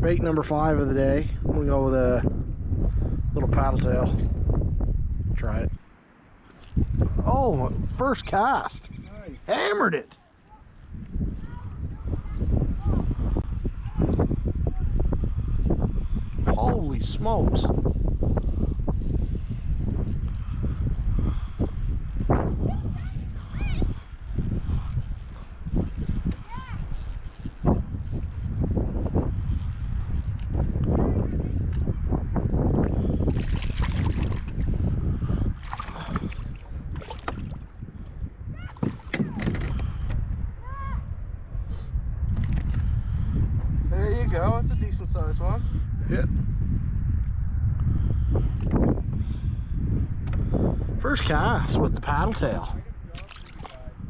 Bait number 5 of the day. We'll go with a little paddle tail. Try it. Oh, first cast. Nice. Hammered it. Holy smokes. There you go. It's a decent sized one. Yeah. First cast with the paddle tail.